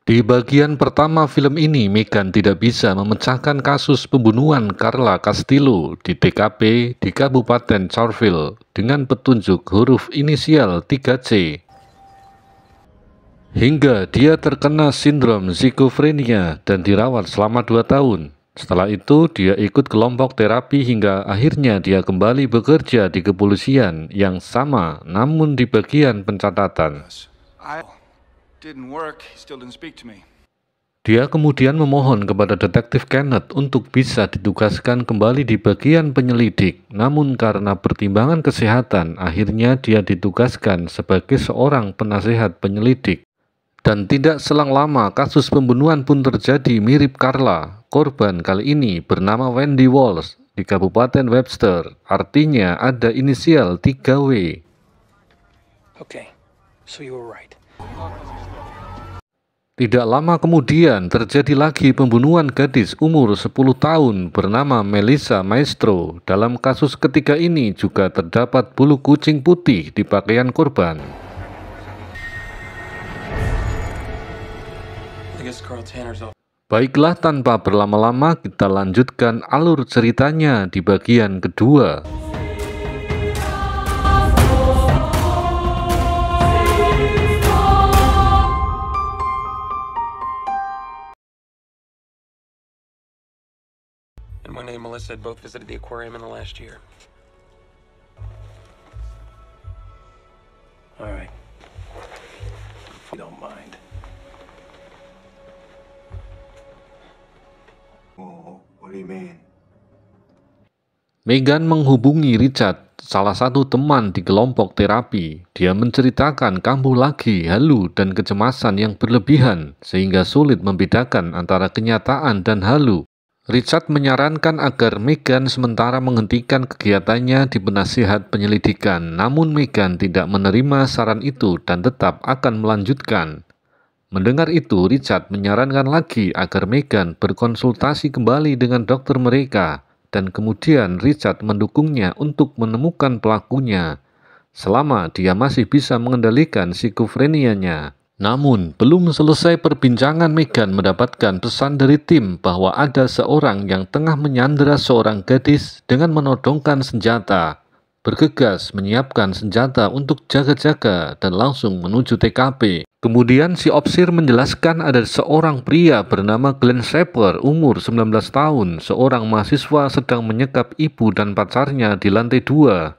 Di bagian pertama film ini, Megan tidak bisa memecahkan kasus pembunuhan Carla Castillo di TKP di Kabupaten Charleville dengan petunjuk huruf inisial 3C. Hingga dia terkena sindrom skizofrenia dan dirawat selama 2 tahun. Setelah itu, dia ikut kelompok terapi hingga akhirnya dia kembali bekerja di kepolisian yang sama, namun di bagian pencatatan. Dia kemudian memohon kepada detektif Kenneth untuk bisa ditugaskan kembali di bagian penyelidik, namun karena pertimbangan kesehatan, akhirnya dia ditugaskan sebagai seorang penasehat penyelidik. Dan tidak selang lama, kasus pembunuhan pun terjadi mirip Carla. Korban kali ini bernama Wendy Walsh di Kabupaten Webster, artinya ada inisial 3W. Okay, so you were right. Tidak lama kemudian terjadi lagi pembunuhan gadis umur 10 tahun bernama Melissa Maestro. Dalam kasus ketiga ini juga terdapat bulu kucing putih di pakaian korban. Baiklah, tanpa berlama-lama kita lanjutkan alur ceritanya di bagian kedua. And Monet and Melissa had both visited the aquarium in the last year. All right. If you don't mind. Oh, what do you mean? Megan menghubungi Richard, salah satu teman di kelompok terapi. Dia menceritakan kambuh lagi, halu, dan kecemasan yang berlebihan, sehingga sulit membedakan antara kenyataan dan halu. Richard menyarankan agar Megan sementara menghentikan kegiatannya di penasihat penyelidikan, namun Megan tidak menerima saran itu dan tetap akan melanjutkan. Mendengar itu, Richard menyarankan lagi agar Megan berkonsultasi kembali dengan dokter mereka, dan kemudian Richard mendukungnya untuk menemukan pelakunya, selama dia masih bisa mengendalikan skizofrenianya. Namun, belum selesai perbincangan, Megan mendapatkan pesan dari tim bahwa ada seorang yang tengah menyandera seorang gadis dengan menodongkan senjata. Bergegas menyiapkan senjata untuk jaga-jaga dan langsung menuju TKP. Kemudian si opsir menjelaskan ada seorang pria bernama Glenn Shepard, umur 19 tahun, seorang mahasiswa sedang menyekap ibu dan pacarnya di lantai 2,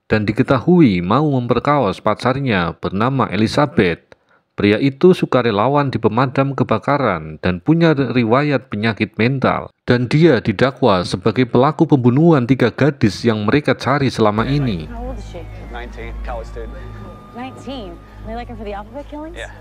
dan diketahui mau memperkaos pacarnya bernama Elizabeth. Pria itu sukarelawan di pemadam kebakaran dan punya riwayat penyakit mental. Dan dia didakwa sebagai pelaku pembunuhan 3 gadis yang mereka cari selama ini. How old is she? 19, college student. 19? They like her for the alphabet killings? Yeah.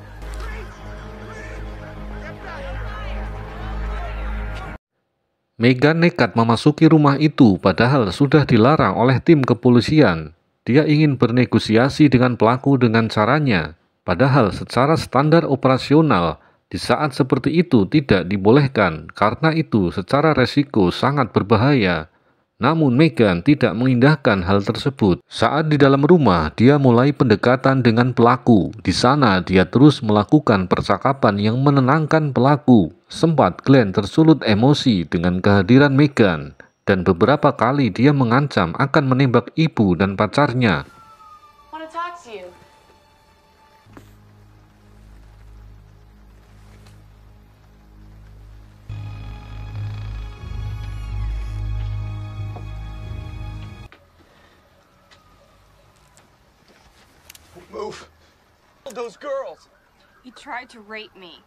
Megan nekat memasuki rumah itu padahal sudah dilarang oleh tim kepolisian. Dia ingin bernegosiasi dengan pelaku dengan caranya. Padahal secara standar operasional, di saat seperti itu tidak dibolehkan, karena itu secara resiko sangat berbahaya. Namun Megan tidak mengindahkan hal tersebut. Saat di dalam rumah, dia mulai pendekatan dengan pelaku. Di sana dia terus melakukan percakapan yang menenangkan pelaku. Sempat Glenn tersulut emosi dengan kehadiran Megan, dan beberapa kali dia mengancam akan menembak ibu dan pacarnya. Move. Those girls. He tried to rape me.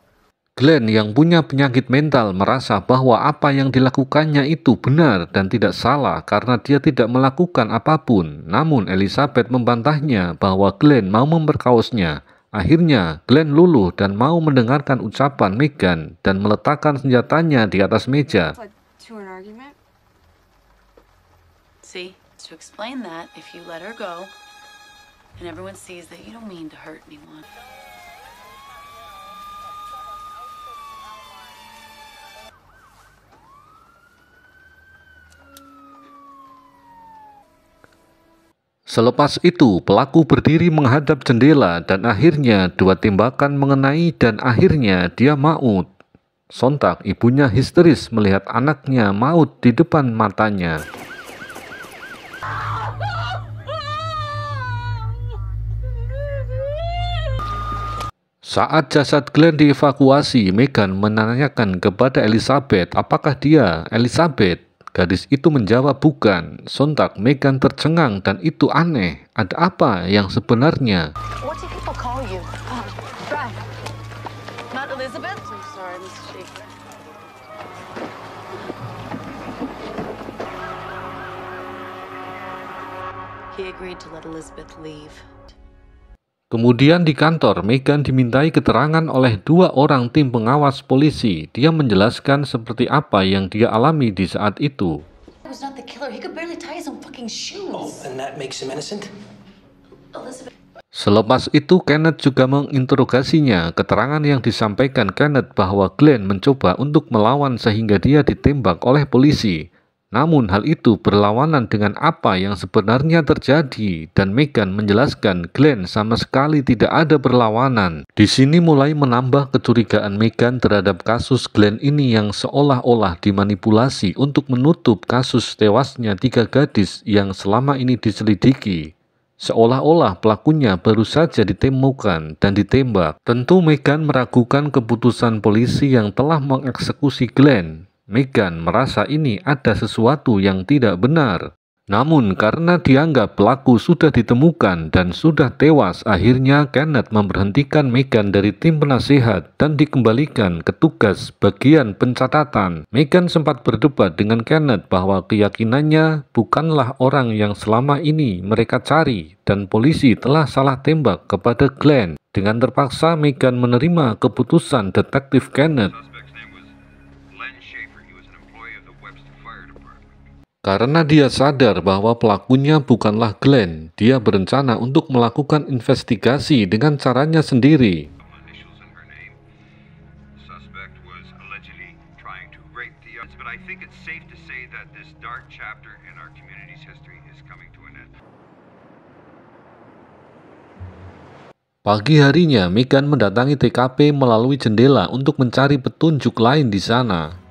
Glenn yang punya penyakit mental merasa bahwa apa yang dilakukannya itu benar dan tidak salah karena dia tidak melakukan apapun. Namun Elizabeth membantahnya bahwa Glenn mau memperkaosnya. Akhirnya Glenn luluh dan mau mendengarkan ucapan Megan dan meletakkan senjatanya di atas meja. To an argument? See, to explain that, if you let her go, and everyone sees that you don't mean to hurt anyone. Selepas itu, pelaku berdiri menghadap jendela dan akhirnya 2 tembakan mengenai dan akhirnya dia maut. Sontak ibunya histeris melihat anaknya maut di depan matanya. Saat jasad Glenn dievakuasi, Megan menanyakan kepada Elizabeth apakah dia Elizabeth. Gadis itu menjawab bukan. Sontak Megan tercengang dan itu aneh. Ada apa yang sebenarnya? What do people call you? Brad. Not Elizabeth? I'm sorry, Mrs. Schaefer. He agreed to let Elizabeth leave. Kemudian di kantor, Megan dimintai keterangan oleh 2 orang tim pengawas polisi. Dia menjelaskan seperti apa yang dia alami di saat itu. He was not the killer. He could barely tie his own fucking shoes. And that makes him innocent? Elizabeth. Selepas itu, Kenneth juga menginterogasinya. Keterangan yang disampaikan Kenneth bahwa Glenn mencoba untuk melawan sehingga dia ditembak oleh polisi. Namun hal itu berlawanan dengan apa yang sebenarnya terjadi dan Megan menjelaskan Glenn sama sekali tidak ada perlawanan. Di sini mulai menambah kecurigaan Megan terhadap kasus Glenn ini yang seolah-olah dimanipulasi untuk menutup kasus tewasnya 3 gadis yang selama ini diselidiki. Seolah-olah pelakunya baru saja ditemukan dan ditembak. Tentu Megan meragukan keputusan polisi yang telah mengeksekusi Glenn. Megan merasa ini ada sesuatu yang tidak benar. Namun karena dianggap pelaku sudah ditemukan dan sudah tewas, akhirnya Kenneth memberhentikan Megan dari tim penasehat dan dikembalikan ke tugas bagian pencatatan. Megan sempat berdebat dengan Kenneth bahwa keyakinannya bukanlah orang yang selama ini mereka cari dan polisi telah salah tembak kepada Glenn. Dengan terpaksa Megan menerima keputusan detektif Kenneth. Karena dia sadar bahwa pelakunya bukanlah Glenn, dia berencana untuk melakukan investigasi dengan caranya sendiri. Pagi harinya, Megan mendatangi TKP melalui jendela untuk mencari petunjuk lain di sana.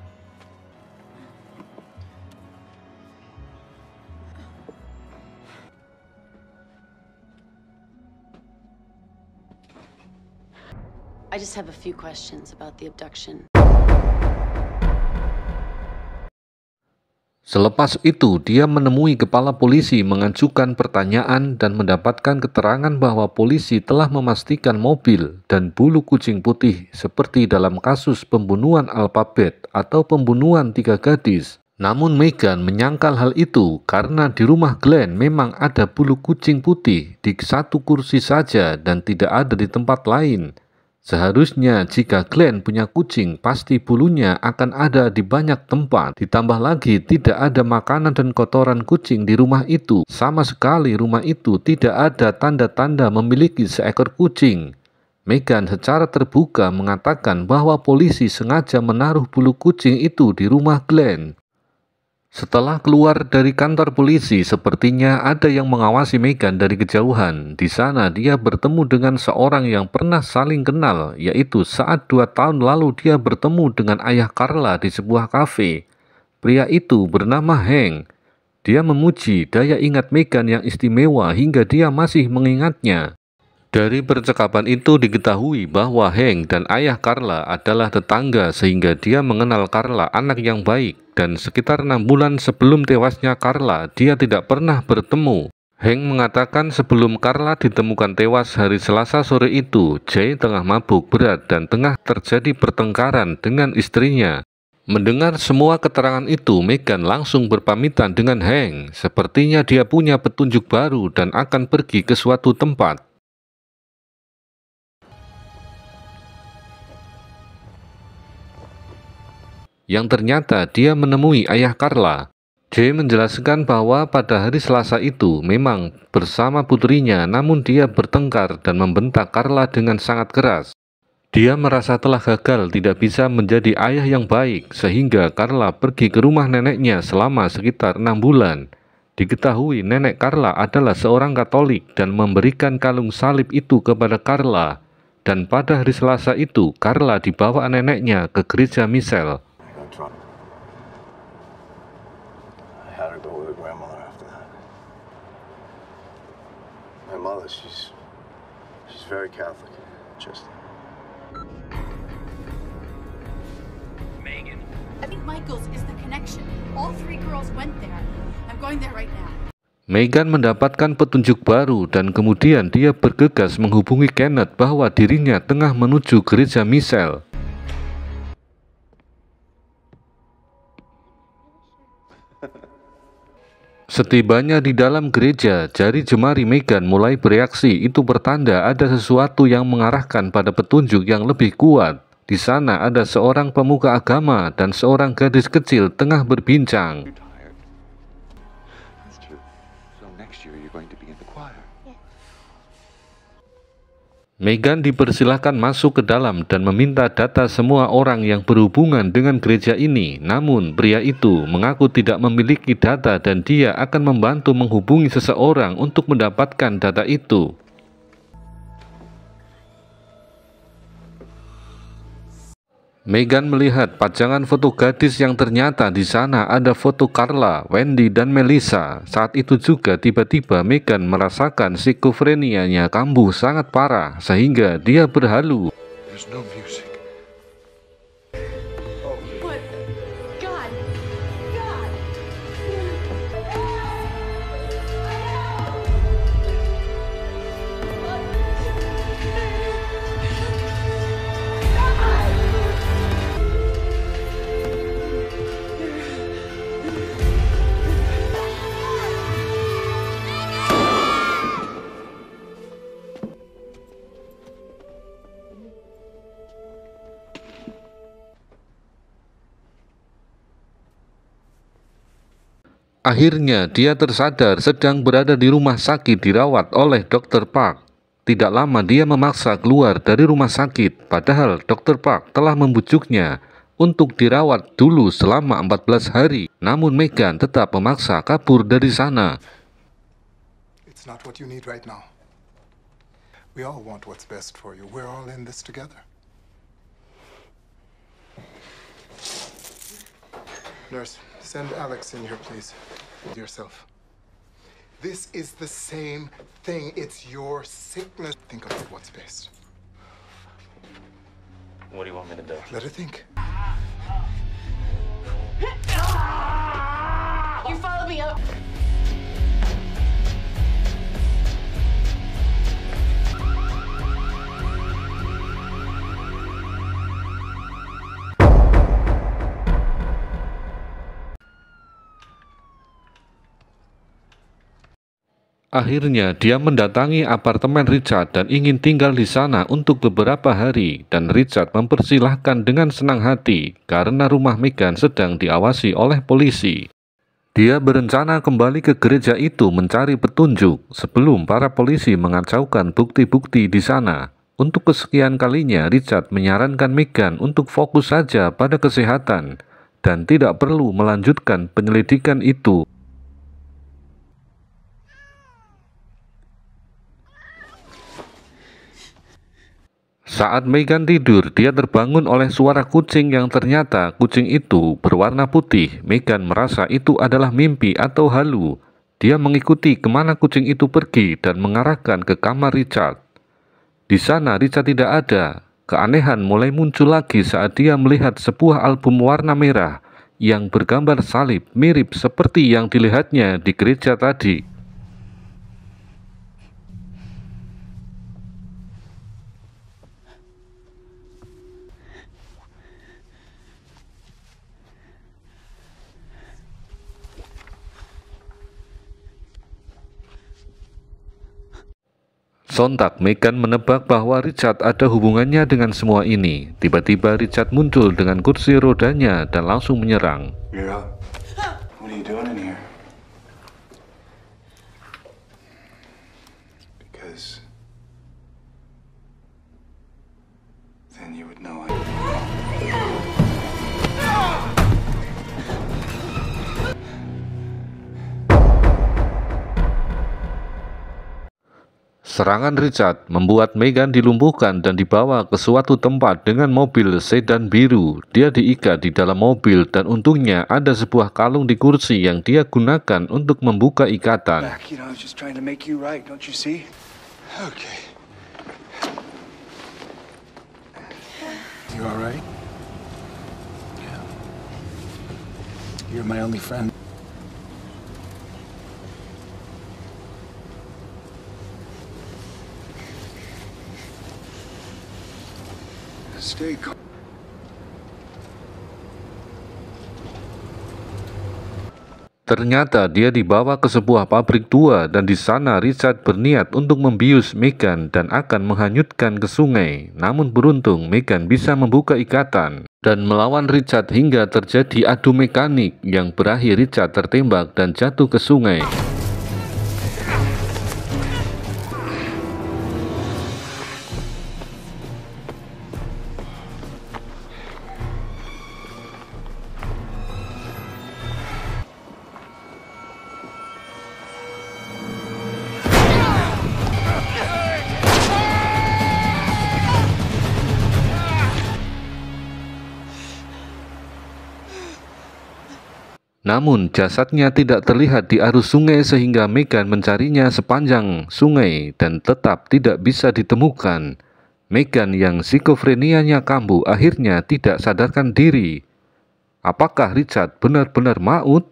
I just have a few questions about the abduction. Selepas itu, dia menemui kepala polisi mengajukan pertanyaan dan mendapatkan keterangan bahwa polisi telah memastikan mobil dan bulu kucing putih seperti dalam kasus pembunuhan Alphabet atau pembunuhan 3 gadis. Namun Megan menyangkal hal itu karena di rumah Glenn memang ada bulu kucing putih di 1 kursi saja dan tidak ada di tempat lain. Seharusnya jika Glenn punya kucing, pasti bulunya akan ada di banyak tempat. Ditambah lagi tidak ada makanan dan kotoran kucing di rumah itu. Sama sekali rumah itu tidak ada tanda-tanda memiliki seekor kucing. Megan secara terbuka mengatakan bahwa polisi sengaja menaruh bulu kucing itu di rumah Glenn. Setelah keluar dari kantor polisi, sepertinya ada yang mengawasi Megan dari kejauhan. Di sana dia bertemu dengan seorang yang pernah saling kenal, yaitu saat 2 tahun lalu dia bertemu dengan ayah Carla di sebuah kafe. Pria itu bernama Hank. Dia memuji daya ingat Megan yang istimewa hingga dia masih mengingatnya. Dari percakapan itu diketahui bahwa Hank dan ayah Carla adalah tetangga sehingga dia mengenal Carla anak yang baik dan sekitar 6 bulan sebelum tewasnya Carla dia tidak pernah bertemu. Hank mengatakan sebelum Carla ditemukan tewas hari Selasa sore itu, Jay tengah mabuk berat dan tengah terjadi pertengkaran dengan istrinya. Mendengar semua keterangan itu, Megan langsung berpamitan dengan Hank. Sepertinya dia punya petunjuk baru dan akan pergi ke suatu tempat. Yang ternyata dia menemui ayah Carla. Jay menjelaskan bahwa pada hari Selasa itu memang bersama putrinya, namun dia bertengkar dan membentak Carla dengan sangat keras. Dia merasa telah gagal tidak bisa menjadi ayah yang baik, sehingga Carla pergi ke rumah neneknya selama sekitar 6 bulan. Diketahui nenek Carla adalah seorang Katolik dan memberikan kalung salib itu kepada Carla. Dan pada hari Selasa itu, Carla dibawa neneknya ke gereja Michelle. I had her go with her grandmother after that. My mother, she's very Catholic. Just Megan. I think Michael's is the connection. All 3 girls went there. I'm going there right now. Megan mendapatkan petunjuk baru dan kemudian dia bergegas menghubungi Kenneth bahwa dirinya tengah menuju gereja Michelle. Setibanya di dalam gereja, jari jemari Megan mulai bereaksi. Itu pertanda ada sesuatu yang mengarahkan pada petunjuk yang lebih kuat. Di sana ada seorang pemuka agama dan seorang gadis kecil tengah berbincang. that's true. So next year you're going to be in the choir. Megan dipersilahkan masuk ke dalam dan meminta data semua orang yang berhubungan dengan gereja ini. Namun, pria itu mengaku tidak memiliki data dan dia akan membantu menghubungi seseorang untuk mendapatkan data itu. Megan melihat pajangan foto gadis yang ternyata di sana ada foto Carla, Wendy, dan Melissa. Saat itu juga tiba-tiba Megan merasakan skizofrenianya kambuh sangat parah sehingga dia berhalu. There's no music. What? God! God! Akhirnya dia tersadar sedang berada di rumah sakit dirawat oleh Dr. Park. Tidak lama dia memaksa keluar dari rumah sakit, padahal Dr. Park telah membujuknya untuk dirawat dulu selama 14 hari. Namun Megan tetap memaksa kabur dari sana. It's not what you need right now. We all want what's best for you. We're all in this together. Nurse, send Alex in here, please. Yourself. This is the same thing. It's your sickness. Think about what's best. What do you want me to do? Let her think. You follow me up. Akhirnya dia mendatangi apartemen Richard dan ingin tinggal di sana untuk beberapa hari, dan Richard mempersilahkan dengan senang hati karena rumah Megan sedang diawasi oleh polisi. Dia berencana kembali ke gereja itu mencari petunjuk sebelum para polisi mengacaukan bukti-bukti di sana. Untuk kesekian kalinya Richard menyarankan Megan untuk fokus saja pada kesehatan dan tidak perlu melanjutkan penyelidikan itu. Saat Megan tidur, dia terbangun oleh suara kucing yang ternyata kucing itu berwarna putih. Megan merasa itu adalah mimpi atau halu. Dia mengikuti kemana kucing itu pergi dan mengarahkan ke kamar Richard. Di sana Richard tidak ada. Keanehan mulai muncul lagi saat dia melihat sebuah album warna merah yang bergambar salib mirip seperti yang dilihatnya di gereja tadi. Sontak Megan menebak bahwa Richard ada hubungannya dengan semua ini. Tiba-tiba Richard muncul dengan kursi rodanya dan langsung menyerang. Mira, what are you doing in here? Because then you would know I... Serangan Richard membuat Megan dilumpuhkan dan dibawa ke suatu tempat dengan mobil sedan biru. Dia diikat di dalam mobil dan untungnya ada sebuah kalung di kursi yang dia gunakan untuk membuka ikatan. Back, you know, I was just trying to make you right, don't you see? Okay. You all right? Yeah. You're my only friend. Stay calm. Ternyata dia dibawa ke sebuah pabrik tua dan di sana Richard berniat untuk membius Megan dan akan menghanyutkan ke sungai. Namun beruntung Megan bisa membuka ikatan dan melawan Richard hingga terjadi adu mekanik yang berakhir Richard tertembak dan jatuh ke sungai. Namun jasadnya tidak terlihat di arus sungai sehingga Megan mencarinya sepanjang sungai dan tetap tidak bisa ditemukan. Megan yang skizofrenianya kambuh akhirnya tidak sadarkan diri. Apakah Richard benar-benar maut?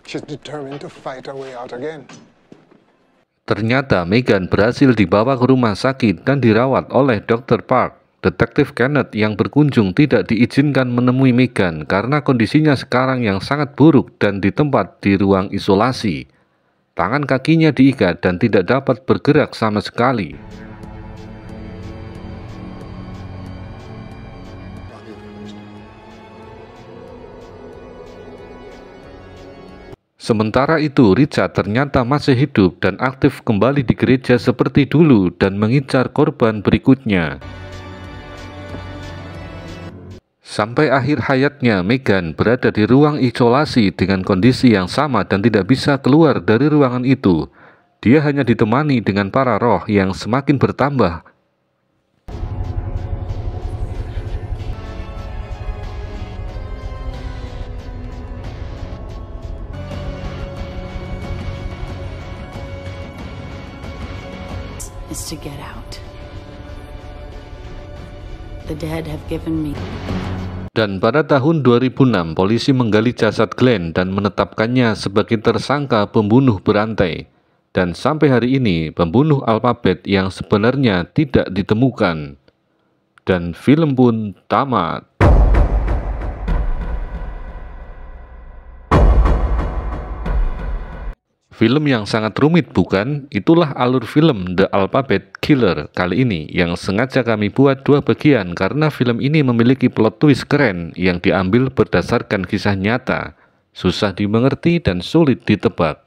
She's determined to fight her way out again. Ternyata Megan berhasil dibawa ke rumah sakit dan dirawat oleh Dr. Park. Detektif Kenneth yang berkunjung tidak diizinkan menemui Megan karena kondisinya sekarang yang sangat buruk dan di ruang isolasi. Tangan kakinya diikat dan tidak dapat bergerak sama sekali. Sementara itu, Richard ternyata masih hidup dan aktif kembali di gereja seperti dulu dan mengincar korban berikutnya. Sampai akhir hayatnya, Megan berada di ruang isolasi dengan kondisi yang sama dan tidak bisa keluar dari ruangan itu. Dia hanya ditemani dengan para roh yang semakin bertambah. Is to get out. The dead have given me. Dan pada tahun 2006, polisi menggali jasad Glenn dan menetapkannya sebagai tersangka pembunuh berantai. Dan sampai hari ini, pembunuh alfabet yang sebenarnya tidak ditemukan. Dan film pun tamat. Film yang sangat rumit bukan? Itulah alur film The Alphabet Killer kali ini yang sengaja kami buat dua bagian karena film ini memiliki plot twist keren yang diambil berdasarkan kisah nyata, susah dimengerti dan sulit ditebak.